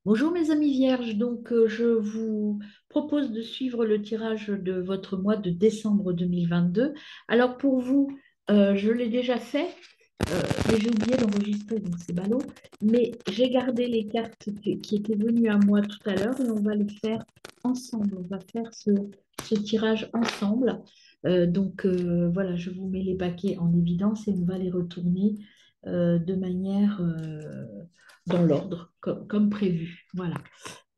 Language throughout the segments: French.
Bonjour mes amis vierges, je vous propose de suivre le tirage de votre mois de décembre 2022. Alors pour vous, je l'ai déjà fait, mais j'ai oublié d'enregistrer, donc c'est ballot. Mais j'ai gardé les cartes qui étaient venues à moi tout à l'heure et on va les faire ensemble. On va faire ce tirage ensemble. Voilà, je vous mets les paquets en évidence et on va les retourner de manière dans l'ordre, comme prévu. Voilà.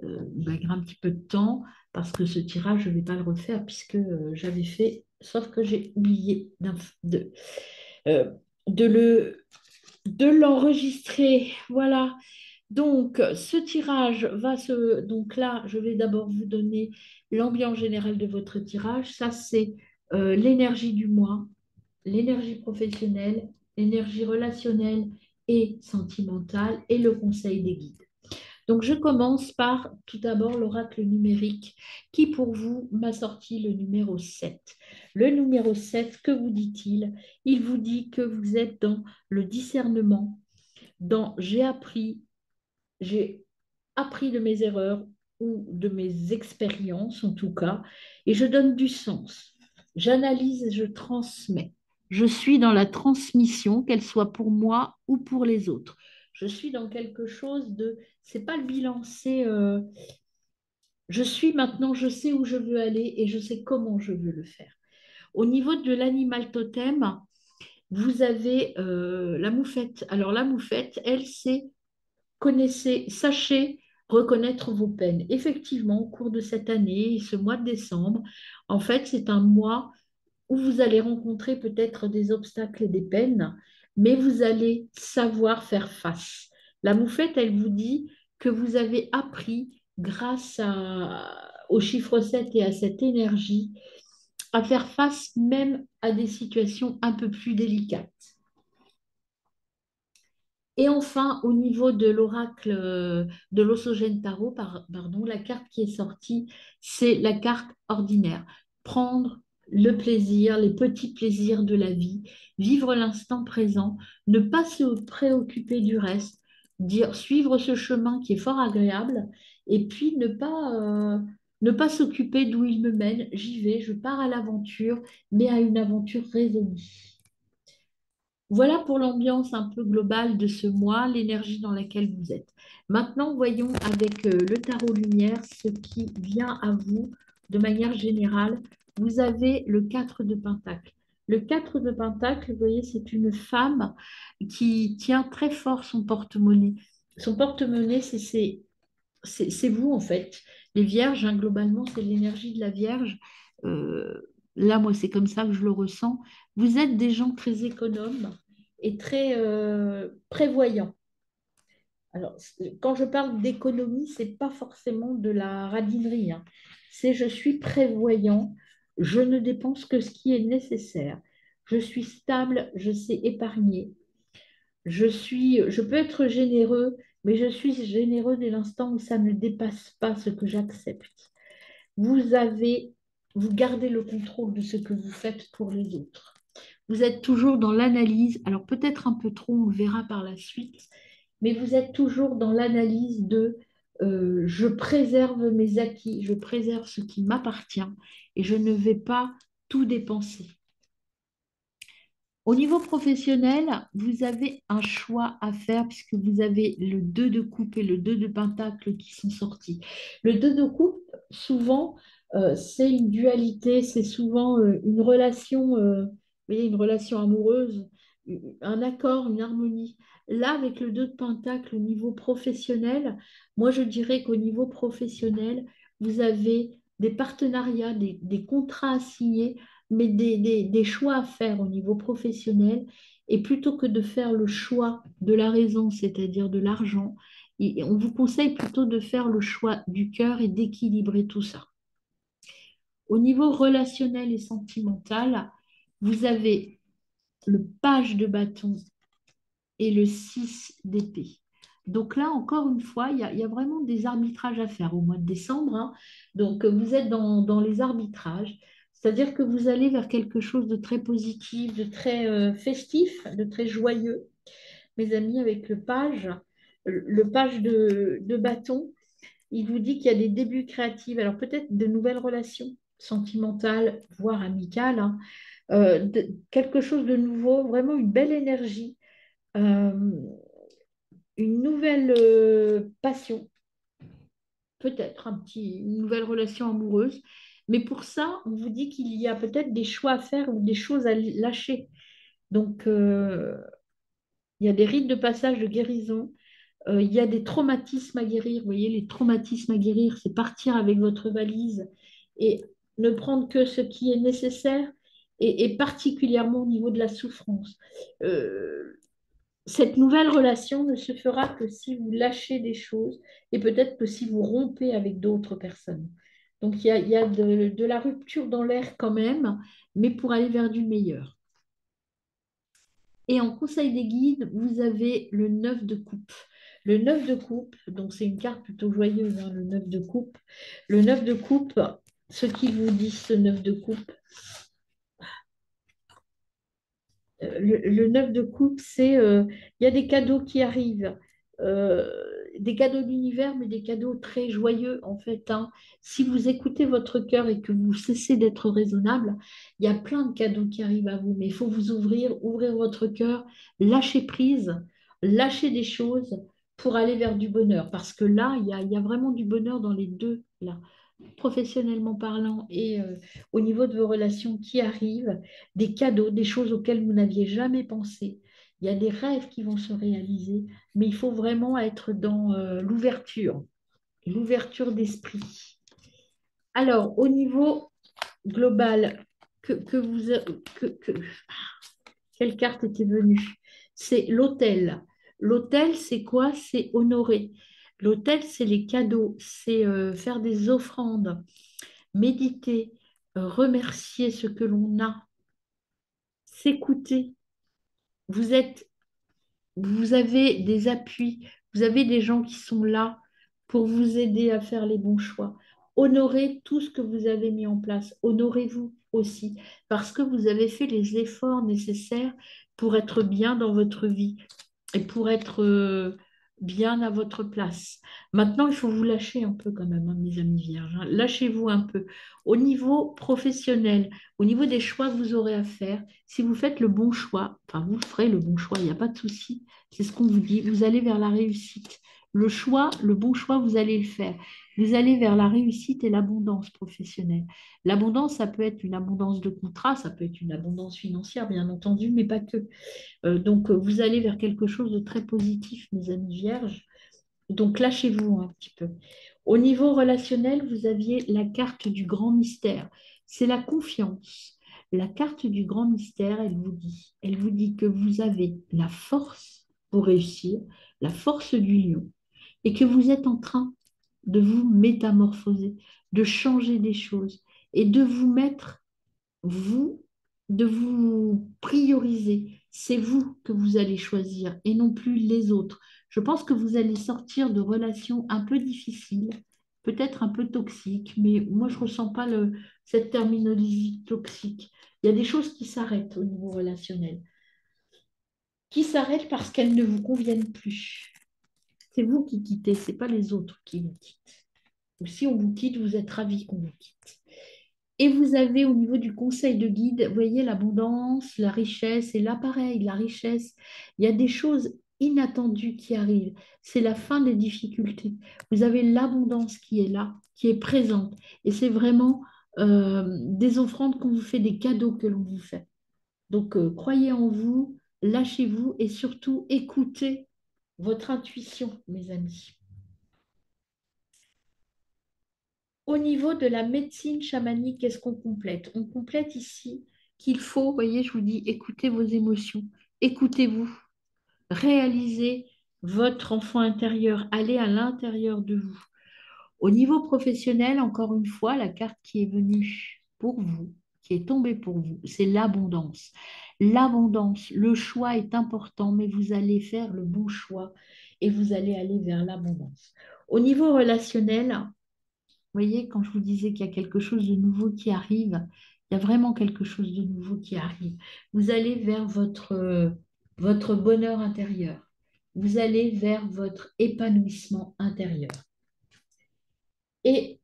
Il va y avoir un petit peu de temps parce que ce tirage, je ne vais pas le refaire puisque j'avais fait, sauf que j'ai oublié euh, de de l'enregistrer. Voilà. Donc, ce tirage va se... Donc là, je vais d'abord vous donner l'ambiance générale de votre tirage. Ça, c'est l'énergie du mois, l'énergie professionnelle, l'énergie relationnelle et sentimentale et le conseil des guides. Donc, je commence par tout d'abord l'oracle numérique qui, pour vous, m'a sorti le numéro 7. Le numéro 7, que vous dit-il? Il vous dit que vous êtes dans le discernement, dans j'ai appris de mes erreurs ou de mes expériences en tout cas, et je donne du sens. J'analyse et je transmets. Je suis dans la transmission, qu'elle soit pour moi ou pour les autres. Je suis dans quelque chose de, c'est pas le bilan, c'est je suis maintenant, je sais où je veux aller et je sais comment je veux le faire. Au niveau de l'animal totem, vous avez la moufette. Alors la moufette, elle, c'est connaissez, sachez reconnaître vos peines. Effectivement, au cours de cette année, ce mois de décembre, en fait, c'est un mois où vous allez rencontrer peut-être des obstacles et des peines, mais vous allez savoir faire face. La moufette, elle vous dit que vous avez appris, au chiffre 7 et à cette énergie, à faire face même à des situations un peu plus délicates. Et enfin, au niveau de l'oracle de l'Ossogène Tarot, pardon, la carte qui est sortie, c'est la carte ordinaire. Prendre le plaisir, les petits plaisirs de la vie, vivre l'instant présent, ne pas se préoccuper du reste, dire suivre ce chemin qui est fort agréable, et puis ne pas s'occuper d'où il me mène. J'y vais, je pars à l'aventure, mais à une aventure résolue. Voilà pour l'ambiance un peu globale de ce mois, l'énergie dans laquelle vous êtes. Maintenant, voyons avec le tarot lumière ce qui vient à vous de manière générale. Vous avez le 4 de Pentacle. Le 4 de Pentacle, vous voyez, c'est une femme qui tient très fort son porte-monnaie. Son porte-monnaie, c'est vous en fait. Les vierges, hein, globalement, c'est l'énergie de la Vierge. Euh, Là, moi, c'est comme ça que je le ressens. Vous êtes des gens très économes et très prévoyants. Alors, quand je parle d'économie, c'est pas forcément de la radinerie, hein. C'est je suis prévoyant, je ne dépense que ce qui est nécessaire. Je suis stable, je sais épargner. Je peux être généreux, mais je suis généreux dès l'instant où ça ne dépasse pas ce que j'accepte. Vous avez, vous gardez le contrôle de ce que vous faites pour les autres. Vous êtes toujours dans l'analyse, alors peut-être un peu trop, on le verra par la suite, mais vous êtes toujours dans l'analyse de je préserve mes acquis, je préserve ce qui m'appartient et je ne vais pas tout dépenser. Au niveau professionnel, vous avez un choix à faire puisque vous avez le 2 de coupe et le 2 de pentacle qui sont sortis. Le 2 de coupe, souvent, c'est une dualité, c'est souvent une relation, vous voyez, une relation amoureuse, un accord, une harmonie. Là, avec le 2 de pentacle au niveau professionnel, moi je dirais qu'au niveau professionnel, vous avez des partenariats, des contrats à signer mais des choix à faire au niveau professionnel. Et plutôt que de faire le choix de la raison, c'est-à-dire de l'argent, on vous conseille plutôt de faire le choix du cœur et d'équilibrer tout ça. Au niveau relationnel et sentimental, vous avez le page de bâton et le 6 d'épée. Donc là, encore une fois, il y a vraiment des arbitrages à faire au mois de décembre, hein. Donc, vous êtes dans les arbitrages, c'est-à-dire que vous allez vers quelque chose de très positif, de très festif, de très joyeux, mes amis, avec le page de bâton. Il vous dit qu'il y a des débuts créatifs, alors peut-être de nouvelles relations sentimentales, voire amicales, hein, quelque chose de nouveau, vraiment une belle énergie, euh, une nouvelle passion, peut-être une nouvelle relation amoureuse. Mais pour ça, on vous dit qu'il y a peut-être des choix à faire ou des choses à lâcher. Donc, il y a des rites de passage de guérison. Il y a des traumatismes à guérir. Vous voyez, les traumatismes à guérir, c'est partir avec votre valise et ne prendre que ce qui est nécessaire et particulièrement au niveau de la souffrance. Euh, cette nouvelle relation ne se fera que si vous lâchez des choses et peut-être que si vous rompez avec d'autres personnes. Donc il y a de la rupture dans l'air quand même, mais pour aller vers du meilleur. Et en conseil des guides, vous avez le 9 de coupe. Le 9 de coupe, donc c'est une carte plutôt joyeuse, hein, le 9 de coupe. Le 9 de coupe, ce qu'il vous dit, ce 9 de coupe, le 9 de coupe, c'est il y a des cadeaux qui arrivent, euh, des cadeaux d'univers, mais des cadeaux très joyeux en fait, hein. Si vous écoutez votre cœur et que vous cessez d'être raisonnable, il y a plein de cadeaux qui arrivent à vous, mais il faut vous ouvrir votre cœur, lâcher prise, lâcher des choses pour aller vers du bonheur. Parce que là, il y a vraiment du bonheur dans les deux, là professionnellement parlant et au niveau de vos relations qui arrivent, des cadeaux, des choses auxquelles vous n'aviez jamais pensé. Il y a des rêves qui vont se réaliser, mais il faut vraiment être dans l'ouverture d'esprit. Alors, au niveau global, que vous, quelle carte était venue? C'est l'hôtel. L'hôtel, c'est quoi? C'est honorer. L'hôtel, c'est les cadeaux, c'est faire des offrandes, méditer, remercier ce que l'on a, s'écouter. Vous êtes, vous avez des appuis, vous avez des gens qui sont là pour vous aider à faire les bons choix. Honorez tout ce que vous avez mis en place. Honorez-vous aussi parce que vous avez fait les efforts nécessaires pour être bien dans votre vie et pour être bien à votre place. Maintenant, il faut vous lâcher un peu quand même, hein, mes amis vierges, hein. Lâchez-vous un peu. Au niveau professionnel, au niveau des choix que vous aurez à faire, si vous faites le bon choix, enfin, vous ferez le bon choix, il n'y a pas de souci. C'est ce qu'on vous dit. Vous allez vers la réussite. Le choix, le bon choix, vous allez le faire. Vous allez vers la réussite et l'abondance professionnelle. L'abondance, ça peut être une abondance de contrat, ça peut être une abondance financière, bien entendu, mais pas que. Donc, vous allez vers quelque chose de très positif, mes amis vierges. Donc, lâchez-vous un petit peu. Au niveau relationnel, vous aviez la carte du grand mystère. C'est la confiance. La carte du grand mystère, elle vous dit que vous avez la force pour réussir, la force du lion, et que vous êtes en train de vous métamorphoser, de changer des choses et de vous mettre vous, de vous prioriser. C'est vous que vous allez choisir et non plus les autres. Je pense que vous allez sortir de relations un peu difficiles, peut-être un peu toxiques, mais moi, je ne ressens pas cette terminologie toxique. Il y a des choses qui s'arrêtent au niveau relationnel, qui s'arrêtent parce qu'elles ne vous conviennent plus. C'est vous qui quittez, ce n'est pas les autres qui vous quittent. Ou si on vous quitte, vous êtes ravis qu'on vous quitte. Et vous avez au niveau du conseil de guide, vous voyez l'abondance, la richesse, et là pareil, la richesse, il y a des choses inattendues qui arrivent. C'est la fin des difficultés. Vous avez l'abondance qui est là, qui est présente. Et c'est vraiment des offrandes qu'on vous fait, des cadeaux que l'on vous fait. Donc croyez en vous, lâchez-vous et surtout écoutez votre intuition, mes amis. Au niveau de la médecine chamanique, qu'est-ce qu'on complète? On complète ici qu'il faut, vous voyez, je vous dis, écoutez vos émotions, écoutez-vous, réalisez votre enfant intérieur, allez à l'intérieur de vous. Au niveau professionnel, encore une fois, la carte qui est venue pour vous, qui est tombée pour vous, c'est l'abondance. L'abondance, le choix est important, mais vous allez faire le bon choix et vous allez aller vers l'abondance. Au niveau relationnel, vous voyez, quand je vous disais qu'il y a quelque chose de nouveau qui arrive, il y a vraiment quelque chose de nouveau qui arrive. Vous allez vers votre bonheur intérieur. Vous allez vers votre épanouissement intérieur. Et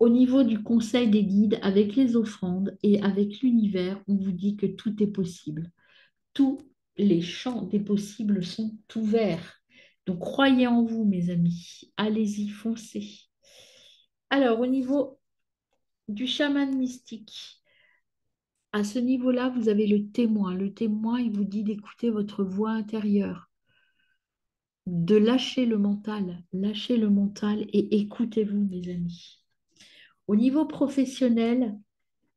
au niveau du conseil des guides, avec les offrandes et avec l'univers, on vous dit que tout est possible. Tous les champs des possibles sont ouverts. Donc croyez en vous, mes amis. Allez-y, foncez. Alors, au niveau du chaman mystique, à ce niveau-là, vous avez le témoin. Le témoin, il vous dit d'écouter votre voix intérieure, de lâcher le mental et écoutez-vous, mes amis. Au niveau professionnel,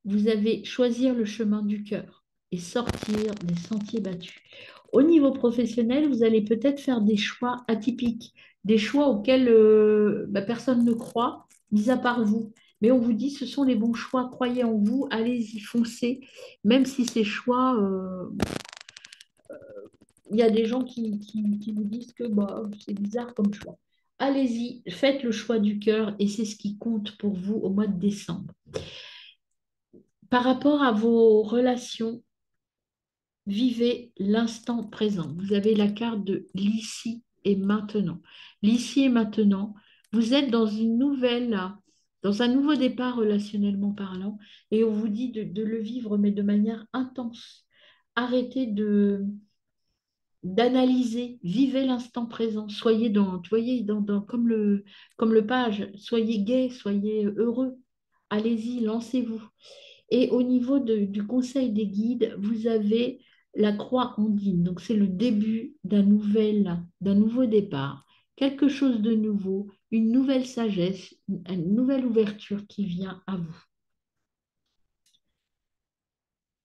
vous avez choisir le chemin du cœur et sortir des sentiers battus. Au niveau professionnel, vous allez peut-être faire des choix atypiques, des choix auxquels personne ne croit, mis à part vous. Mais on vous dit, ce sont les bons choix, croyez en vous, allez-y, foncez, même si ces choix, il y a des gens qui vous disent que bah, c'est bizarre comme choix. Allez-y, faites le choix du cœur et c'est ce qui compte pour vous au mois de décembre. Par rapport à vos relations, vivez l'instant présent. Vous avez la carte de l'ici et maintenant. L'ici et maintenant, vous êtes dans un nouveau départ relationnellement parlant, et on vous dit de le vivre, mais de manière intense. Arrêtez d'analyser, vivez l'instant présent, soyez voyez, comme le page, soyez gai, soyez heureux, allez-y, lancez-vous. Et au niveau du conseil des guides, vous avez la croix ondine. Donc, c'est le début d'un nouveau départ, quelque chose de nouveau, une nouvelle sagesse, une nouvelle ouverture qui vient à vous.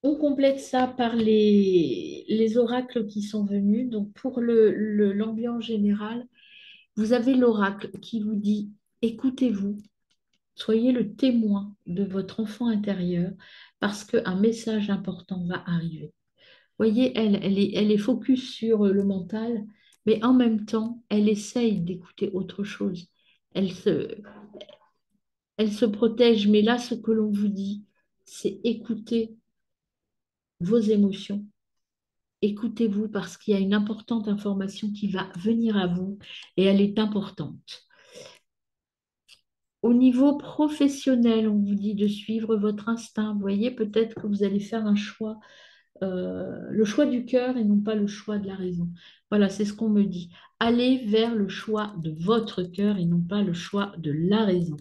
On complète ça par les oracles qui sont venus. Donc, pour l'ambiance générale, vous avez l'oracle qui vous dit, écoutez-vous, soyez le témoin de votre enfant intérieur parce qu'un message important va arriver. Voyez, elle est focus sur le mental, mais en même temps, elle essaye d'écouter autre chose. Elle se, elle se protège, mais là, ce que l'on vous dit, c'est écouter vos émotions. Écoutez-vous parce qu'il y a une importante information qui va venir à vous et elle est importante. Au niveau professionnel, on vous dit de suivre votre instinct. Vous voyez, peut-être que vous allez faire un choix, le choix du cœur et non pas le choix de la raison. Voilà, c'est ce qu'on me dit. Allez vers le choix de votre cœur et non pas le choix de la raison.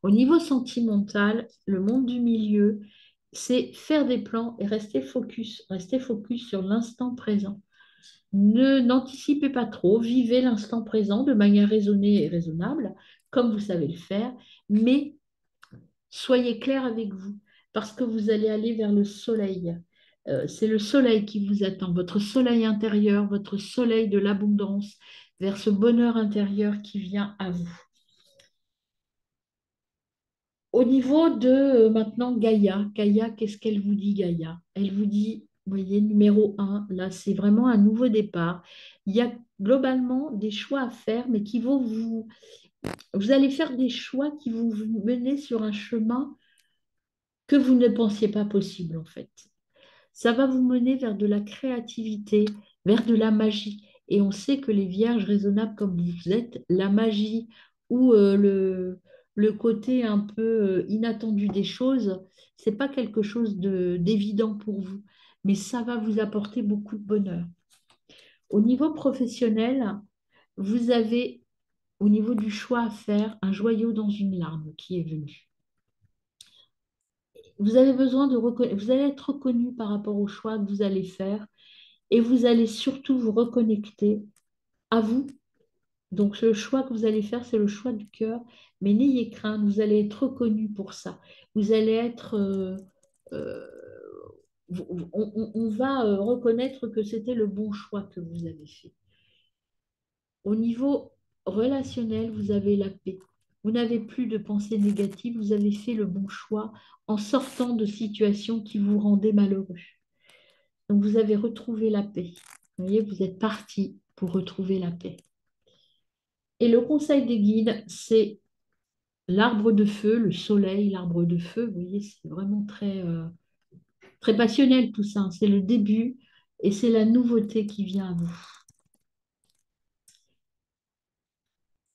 Au niveau sentimental, le monde du milieu, c'est faire des plans et rester focus sur l'instant présent. N'anticipez pas trop, vivez l'instant présent de manière raisonnée et raisonnable, comme vous savez le faire, mais soyez clair avec vous, parce que vous allez aller vers le soleil. C'est le soleil qui vous attend, votre soleil intérieur, votre soleil de l'abondance, vers ce bonheur intérieur qui vient à vous. Au niveau de maintenant Gaïa, Gaïa, qu'est-ce qu'elle vous dit, Gaïa? Elle vous dit, vous voyez, numéro un, là, c'est vraiment un nouveau départ. Il y a globalement des choix à faire, mais qui vont vous allez faire des choix qui vont vous mener sur un chemin que vous ne pensiez pas possible, en fait. Ça va vous mener vers de la créativité, vers de la magie. Et on sait que les vierges raisonnables comme vous êtes, la magie ou le côté un peu inattendu des choses, c'est pas quelque chose d'évident pour vous, mais ça va vous apporter beaucoup de bonheur. Au niveau professionnel, vous avez, au niveau du choix à faire, un joyau dans une larme qui est venu. Vous avez besoin vous allez être reconnu par rapport au choix que vous allez faire et vous allez surtout vous reconnecter à vous. Donc le choix que vous allez faire, c'est le choix du cœur, mais n'ayez crainte, vous allez être reconnu pour ça. Vous allez être... euh, on va reconnaître que c'était le bon choix que vous avez fait. Au niveau relationnel, vous avez la paix. Vous n'avez plus de pensées négatives, vous avez fait le bon choix en sortant de situations qui vous rendaient malheureux. Donc vous avez retrouvé la paix. Vous voyez, vous êtes parti pour retrouver la paix. Et le conseil des guides, c'est l'arbre de feu, le soleil, l'arbre de feu. Vous voyez, c'est vraiment très passionnel tout ça. C'est le début et c'est la nouveauté qui vient à vous.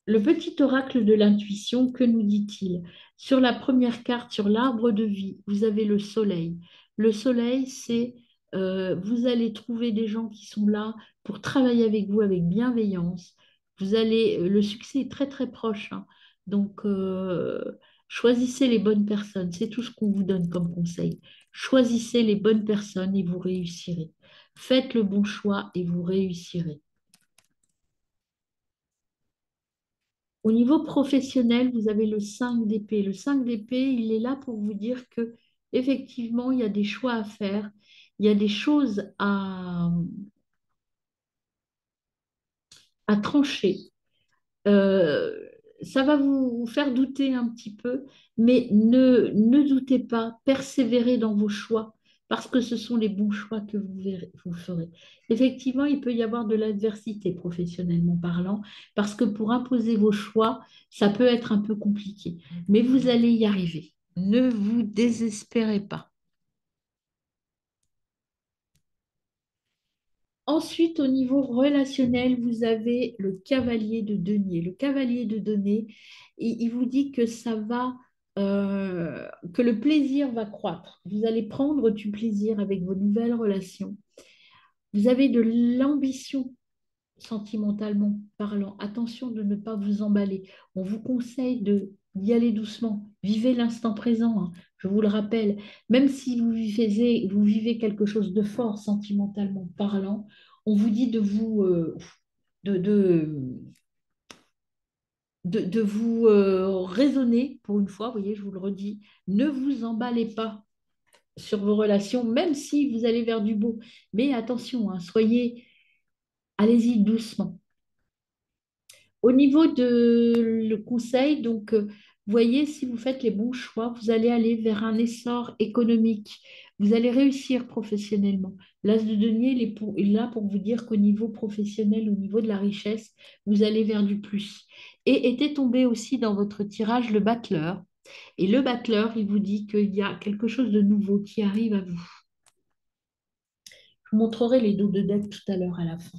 Le petit oracle de l'intuition, que nous dit-il? Sur la première carte, sur l'arbre de vie, vous avez le soleil. Le soleil, c'est vous allez trouver des gens qui sont là pour travailler avec vous avec bienveillance. Vous allez, le succès est très très proche, hein. Donc, choisissez les bonnes personnes. C'est tout ce qu'on vous donne comme conseil. Choisissez les bonnes personnes et vous réussirez. Faites le bon choix et vous réussirez. Au niveau professionnel, vous avez le 5 d'épée. Le 5 d'épée, il est là pour vous dire que effectivement, il y a des choix à faire, il y a des choses à trancher. Euh, Ça va vous faire douter un petit peu, mais ne doutez pas, persévérez dans vos choix, parce que ce sont les bons choix que vous ferez. Effectivement, il peut y avoir de l'adversité professionnellement parlant, parce que pour imposer vos choix, ça peut être un peu compliqué, mais vous allez y arriver. Ne vous désespérez pas. Ensuite, au niveau relationnel, vous avez le cavalier de denier. Le cavalier de denier, il vous dit que ça va, que le plaisir va croître. Vous allez prendre du plaisir avec vos nouvelles relations. Vous avez de l'ambition sentimentalement parlant. Attention de ne pas vous emballer. On vous conseille d'y aller doucement. Vivez l'instant présent, hein. Je vous le rappelle, même si vous vivez quelque chose de fort sentimentalement parlant, on vous dit de, de, de vous raisonner pour une fois. Vous voyez, je vous le redis, ne vous emballez pas sur vos relations, même si vous allez vers du beau. Mais attention, hein, allez-y doucement. Au niveau de le conseil, donc, voyez, si vous faites les bons choix, vous allez aller vers un essor économique. Vous allez réussir professionnellement. L'As de denier, il est là pour vous dire qu'au niveau professionnel, au niveau de la richesse, vous allez vers du plus. Et était tombé aussi dans votre tirage le battleur. Et le battleur, il vous dit qu'il y a quelque chose de nouveau qui arrive à vous. Je vous montrerai les dos de deck tout à l'heure à la fin.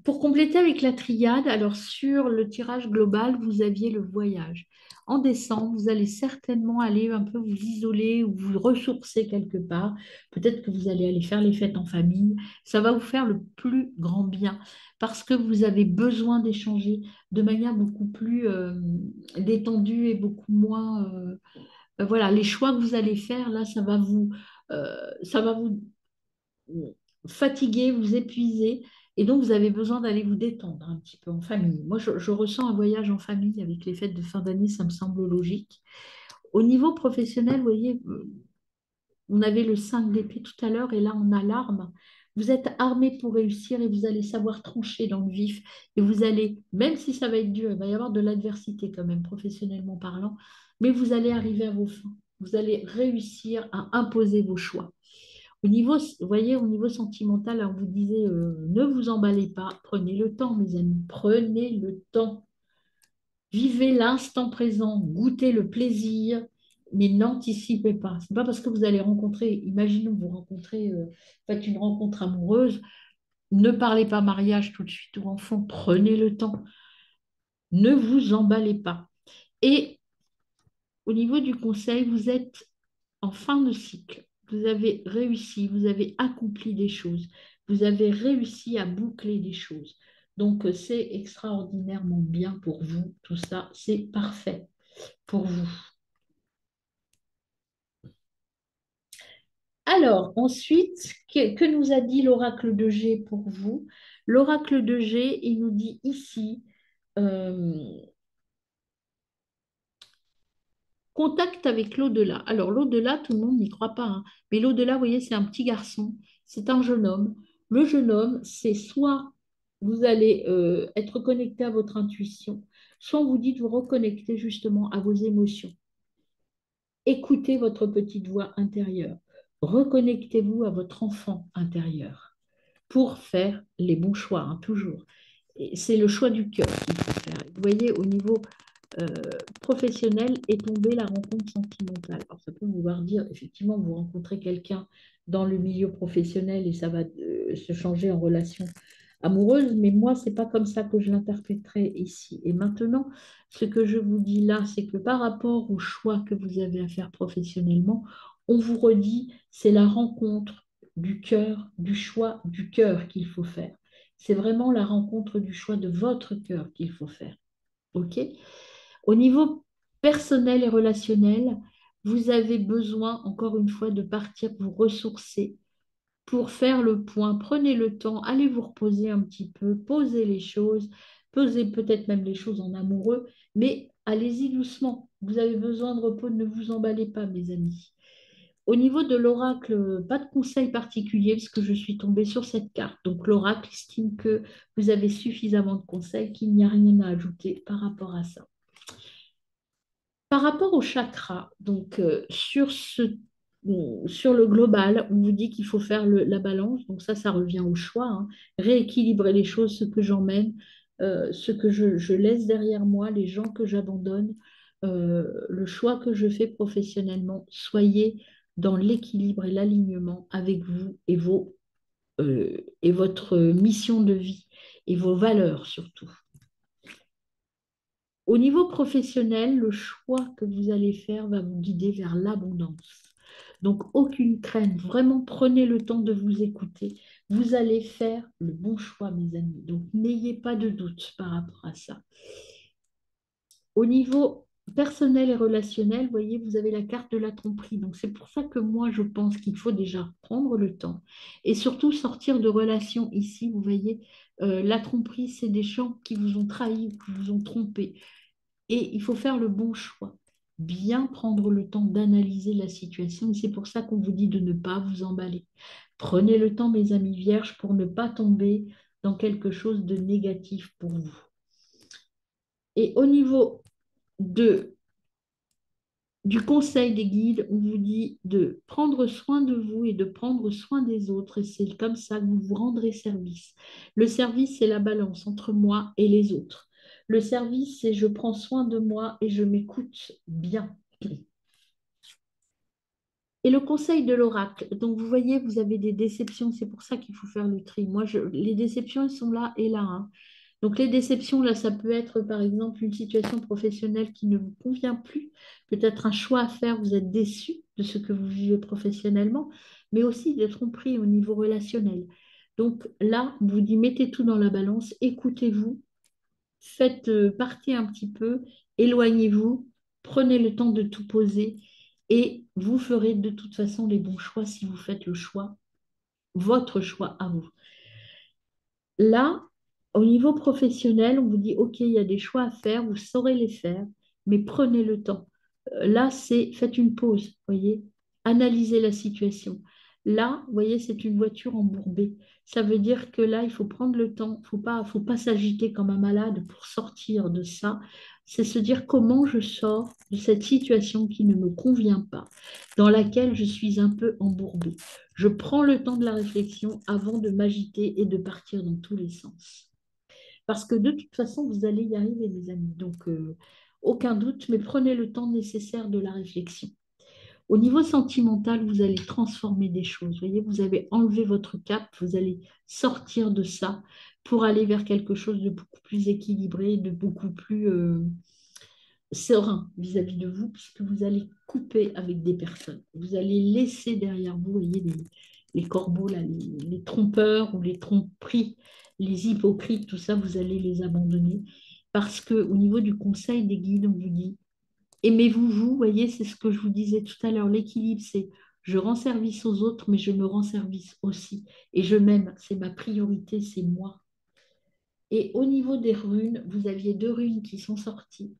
Pour compléter avec la triade, alors sur le tirage global, vous aviez le voyage. En décembre, vous allez certainement aller un peu vous isoler ou vous ressourcer quelque part. Peut-être que vous allez aller faire les fêtes en famille. Ça va vous faire le plus grand bien parce que vous avez besoin d'échanger de manière beaucoup plus détendue et beaucoup moins. Voilà, les choix que vous allez faire, là, ça va vous fatigué, vous épuisez, et donc vous avez besoin d'aller vous détendre un petit peu en famille. Moi, je ressens un voyage en famille avec les fêtes de fin d'année, ça me semble logique. Au niveau professionnel, vous voyez, on avait le 5 d'épée tout à l'heure, et là, on a l'arme. Vous êtes armé pour réussir et vous allez savoir trancher dans le vif. Et vous allez, même si ça va être dur, il va y avoir de l'adversité quand même, professionnellement parlant, mais vous allez arriver à vos fins. Vous allez réussir à imposer vos choix. Au niveau, vous voyez, au niveau sentimental, on vous disait, ne vous emballez pas, prenez le temps, mes amis, prenez le temps. Vivez l'instant présent, goûtez le plaisir, mais n'anticipez pas. C'est pas parce que vous allez rencontrer, imaginons vous rencontrez, faites une rencontre amoureuse, ne parlez pas mariage tout de suite ou enfant, prenez le temps, ne vous emballez pas. Et au niveau du conseil, vous êtes en fin de cycle. Vous avez réussi, vous avez accompli des choses, vous avez réussi à boucler des choses. Donc, c'est extraordinairement bien pour vous. Tout ça, c'est parfait pour vous. Alors, ensuite, que nous a dit l'oracle de G pour vous? L'oracle de G, il nous dit ici, euh, contact avec l'au-delà. Alors, l'au-delà, tout le monde n'y croit pas, hein. Mais l'au-delà, vous voyez, c'est un petit garçon, c'est un jeune homme. Le jeune homme, c'est soit vous allez être connecté à votre intuition, soit on vous dit de vous reconnecter justement à vos émotions. Écoutez votre petite voix intérieure. Reconnectez-vous à votre enfant intérieur pour faire les bons choix, hein, toujours. Et c'est le choix du cœur qu'il faut faire. Vous voyez, au niveau euh, professionnel est tombée la rencontre sentimentale. Alors, ça peut vouloir dire, effectivement, vous rencontrez quelqu'un dans le milieu professionnel et ça va se changer en relation amoureuse, mais moi, c'est pas comme ça que je l'interpréterai ici. Et maintenant, ce que je vous dis là, c'est que par rapport au choix que vous avez à faire professionnellement, on vous redit, c'est la rencontre du cœur, du choix du cœur qu'il faut faire. C'est vraiment la rencontre du choix de votre cœur qu'il faut faire. OK? Au niveau personnel et relationnel, vous avez besoin, encore une fois, de partir vous ressourcer pour faire le point. Prenez le temps, allez vous reposer un petit peu, posez les choses, posez peut-être même les choses en amoureux, mais allez-y doucement. Vous avez besoin de repos, ne vous emballez pas, mes amis. Au niveau de l'oracle, pas de conseil particulier parce que je suis tombée sur cette carte. Donc l'oracle estime que vous avez suffisamment de conseils, qu'il n'y a rien à ajouter par rapport à ça. Par rapport au chakra, donc sur le global, on vous dit qu'il faut faire la balance, donc ça revient au choix, hein. Rééquilibrer les choses, ce que j'emmène, ce que je laisse derrière moi, les gens que j'abandonne, le choix que je fais professionnellement. Soyez dans l'équilibre et l'alignement avec vous et votre mission de vie et vos valeurs surtout. Au niveau professionnel, le choix que vous allez faire va vous guider vers l'abondance. Donc, aucune crainte, vraiment prenez le temps de vous écouter. Vous allez faire le bon choix, mes amis. Donc, n'ayez pas de doute par rapport à ça. Au niveau personnel et relationnel, vous voyez, vous avez la carte de la tromperie. Donc, c'est pour ça que moi, je pense qu'il faut déjà prendre le temps et surtout sortir de relations ici. Vous voyez, la tromperie, c'est des gens qui vous ont trahi, qui vous ont trompé. Et il faut faire le bon choix, bien prendre le temps d'analyser la situation. Et c'est pour ça qu'on vous dit de ne pas vous emballer. Prenez le temps, mes amis vierges, pour ne pas tomber dans quelque chose de négatif pour vous. Et au niveau de, du conseil des guides, on vous dit de prendre soin de vous et de prendre soin des autres. Et c'est comme ça que vous vous rendrez service. Le service, c'est la balance entre moi et les autres. Le service, c'est je prends soin de moi et je m'écoute bien. Et le conseil de l'oracle, donc vous voyez, vous avez des déceptions, c'est pour ça qu'il faut faire le tri. Moi, les déceptions, elles sont là et là, hein. Donc les déceptions, là, ça peut être par exemple une situation professionnelle qui ne vous convient plus, peut-être un choix à faire, vous êtes déçu de ce que vous vivez professionnellement, mais aussi des tromperies au niveau relationnel. Donc là, on vous dit, mettez tout dans la balance, écoutez-vous, faites partez un petit peu, éloignez-vous, prenez le temps de tout poser et vous ferez de toute façon les bons choix si vous faites le choix, votre choix à vous. Là, au niveau professionnel, on vous dit, OK, il y a des choix à faire, vous saurez les faire, mais prenez le temps. Là, c'est faites une pause, voyez, analysez la situation. Là, vous voyez, c'est une voiture embourbée. Ça veut dire que là, il faut prendre le temps, faut pas s'agiter comme un malade pour sortir de ça. C'est se dire comment je sors de cette situation qui ne me convient pas, dans laquelle je suis un peu embourbée. Je prends le temps de la réflexion avant de m'agiter et de partir dans tous les sens. Parce que de toute façon, vous allez y arriver, mes amis. Donc, aucun doute, mais prenez le temps nécessaire de la réflexion. Au niveau sentimental, vous allez transformer des choses. Vous voyez, vous avez enlevé votre cap, vous allez sortir de ça pour aller vers quelque chose de beaucoup plus équilibré, de beaucoup plus serein vis-à-vis de vous, puisque vous allez couper avec des personnes. Vous allez laisser derrière vous, vous voyez, les corbeaux, là, les trompeurs ou les tromperies, les hypocrites, tout ça, vous allez les abandonner. Parce qu'au niveau du conseil des guides, on vous dit, aimez-vous, vous, voyez, c'est ce que je vous disais tout à l'heure, l'équilibre, c'est je rends service aux autres, mais je me rends service aussi. Et je m'aime, c'est ma priorité, c'est moi. Et au niveau des runes, vous aviez deux runes qui sont sorties.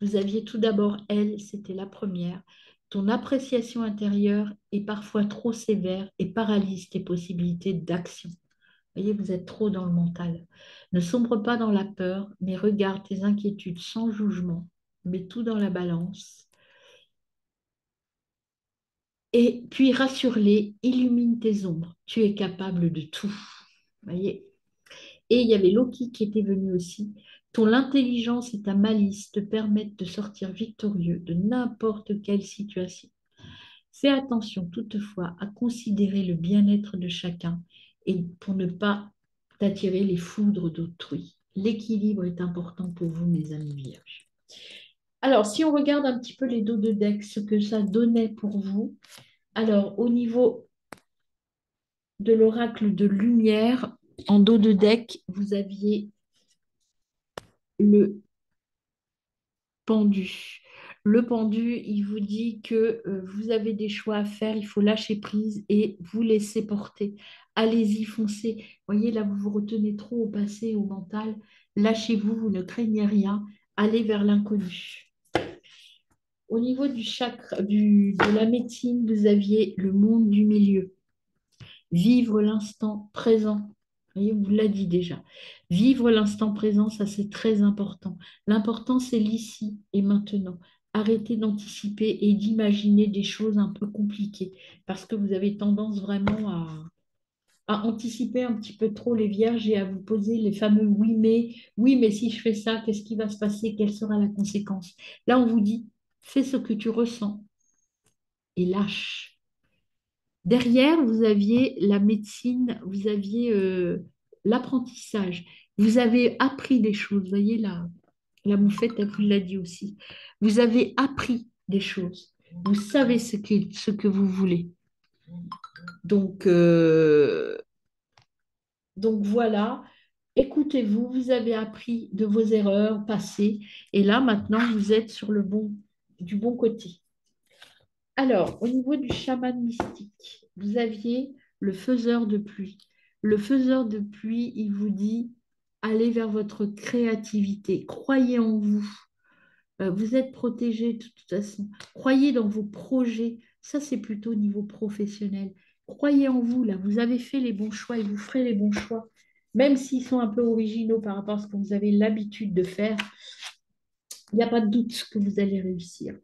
Vous aviez tout d'abord elle, c'était la première. Ton appréciation intérieure est parfois trop sévère et paralyse tes possibilités d'action. Vous voyez, vous êtes trop dans le mental. Ne sombre pas dans la peur, mais regarde tes inquiétudes sans jugement. Mets tout dans la balance. Et puis rassure-les, illumine tes ombres. Tu es capable de tout. Vous voyez, et il y avait Loki qui était venu aussi. Ton intelligence et ta malice te permettent de sortir victorieux de n'importe quelle situation. Fais attention toutefois à considérer le bien-être de chacun et pour ne pas d'attirer les foudres d'autrui. L'équilibre est important pour vous, mes amis vierges. Alors, si on regarde un petit peu les dos de deck, ce que ça donnait pour vous, alors au niveau de l'oracle de lumière, en dos de deck, vous aviez le pendu. Le pendu, il vous dit que vous avez des choix à faire, il faut lâcher prise et vous laisser porter. Allez-y, foncez. Voyez, là, vous vous retenez trop au passé, au mental. Lâchez-vous, vous ne craignez rien. Allez vers l'inconnu. Au niveau du chakra, de la médecine, vous aviez le monde du milieu. Vivre l'instant présent. Vous voyez, on vous l'a dit déjà. Vivre l'instant présent, ça c'est très important. L'important, c'est l'ici et maintenant. Arrêtez d'anticiper et d'imaginer des choses un peu compliquées parce que vous avez tendance vraiment à anticiper un petit peu trop les vierges et à vous poser les fameux oui, mais si je fais ça, qu'est-ce qui va se passer? Quelle sera la conséquence? Là, on vous dit, fais ce que tu ressens et lâche. Derrière, vous aviez la médecine, vous aviez l'apprentissage. Vous avez appris des choses. Vous voyez, la moufette, elle vous l'a dit aussi. Vous avez appris des choses. Vous savez ce que vous voulez. Donc, donc voilà, écoutez-vous, vous avez appris de vos erreurs passées. Et là, maintenant, vous êtes sur du bon côté. Alors, au niveau du chaman mystique, vous aviez le faiseur de pluie. Le faiseur de pluie, il vous dit, allez vers votre créativité, croyez en vous. Vous êtes protégé de toute façon. Croyez dans vos projets. Ça, c'est plutôt au niveau professionnel. Croyez en vous, là. Vous avez fait les bons choix et vous ferez les bons choix. Même s'ils sont un peu originaux par rapport à ce que vous avez l'habitude de faire, il n'y a pas de doute que vous allez réussir.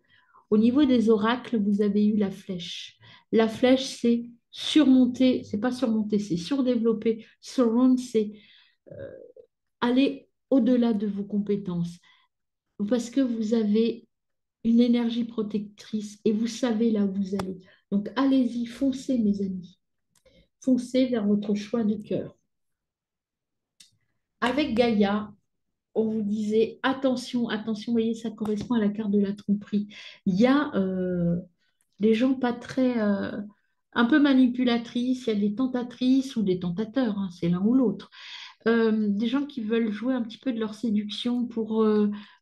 Au niveau des oracles, vous avez eu la flèche. La flèche, c'est surmonter, c'est pas surmonter, c'est surdévelopper. Surround, c'est aller au-delà de vos compétences. Parce que vous avez une énergie protectrice et vous savez là où vous allez. Donc allez-y, foncez mes amis. Foncez vers votre choix de cœur. Avec Gaïa, on vous disait attention, attention, vous voyez, ça correspond à la carte de la tromperie. Il y a des gens pas très, un peu manipulatrices, il y a des tentatrices ou des tentateurs, hein, c'est l'un ou l'autre. Des gens qui veulent jouer un petit peu de leur séduction pour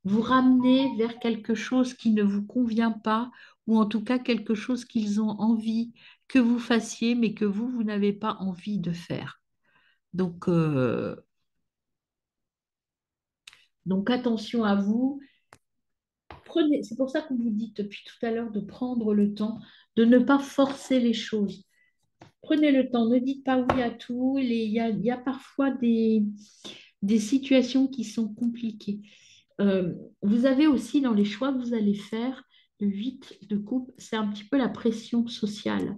vous ramener vers quelque chose qui ne vous convient pas, ou en tout cas quelque chose qu'ils ont envie que vous fassiez, mais que vous n'avez pas envie de faire. Donc, donc attention à vous. Prenez, c'est pour ça qu'on vous dit depuis tout à l'heure de prendre le temps, de ne pas forcer les choses. Prenez le temps, ne dites pas oui à tout. Il y a parfois des situations qui sont compliquées. Vous avez aussi dans les choix que vous allez faire, le 8 de coupe, c'est un petit peu la pression sociale.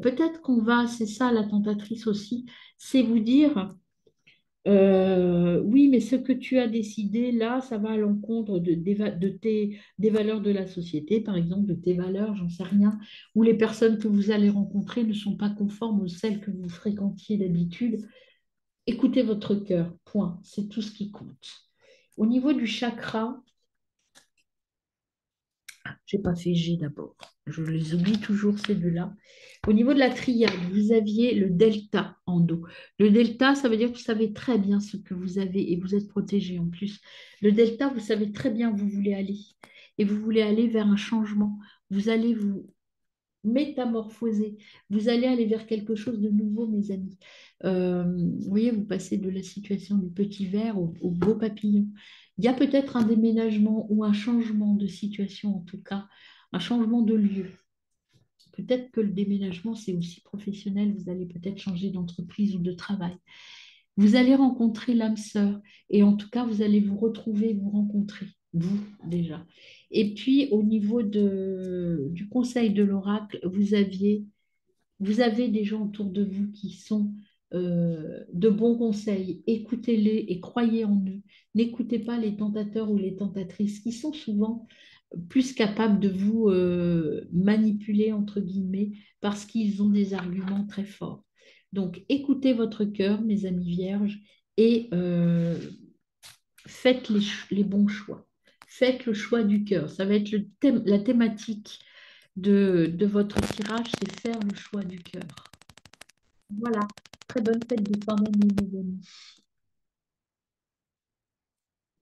Peut-être qu'on va, c'est ça la tentatrice aussi, c'est vous dire, oui, mais ce que tu as décidé là, ça va à l'encontre des valeurs de la société, par exemple, de tes valeurs, j'en sais rien, ou les personnes que vous allez rencontrer ne sont pas conformes aux celles que vous fréquentiez d'habitude. Écoutez votre cœur, point, c'est tout ce qui compte. Au niveau du chakra, j'ai pas fait G d'abord. Je les oublie toujours, ces deux-là. Au niveau de la triade, vous aviez le delta en dos. Le delta, ça veut dire que vous savez très bien ce que vous avez et vous êtes protégé en plus. Le delta, vous savez très bien où vous voulez aller. Et vous voulez aller vers un changement. Vous allez vous métamorphoser. Vous allez aller vers quelque chose de nouveau, mes amis. Vous voyez, vous passez de la situation du petit ver au beau papillon. Il y a peut-être un déménagement ou un changement de situation, en tout cas, un changement de lieu. Peut-être que le déménagement, c'est aussi professionnel. Vous allez peut-être changer d'entreprise ou de travail. Vous allez rencontrer l'âme sœur et en tout cas, vous allez vous retrouver, vous rencontrer, vous déjà. Et puis, au niveau du conseil de l'oracle, vous avez des gens autour de vous qui sont de bons conseils. Écoutez-les et croyez en eux. N'écoutez pas les tentateurs ou les tentatrices qui sont souvent plus capables de vous manipuler, entre guillemets, parce qu'ils ont des arguments très forts. Donc, écoutez votre cœur, mes amis vierges, et faites les bons choix. Faites le choix du cœur. Ça va être la thématique de votre tirage, c'est faire le choix du cœur. Voilà. Très bonne fête de fin d'année, mes amis.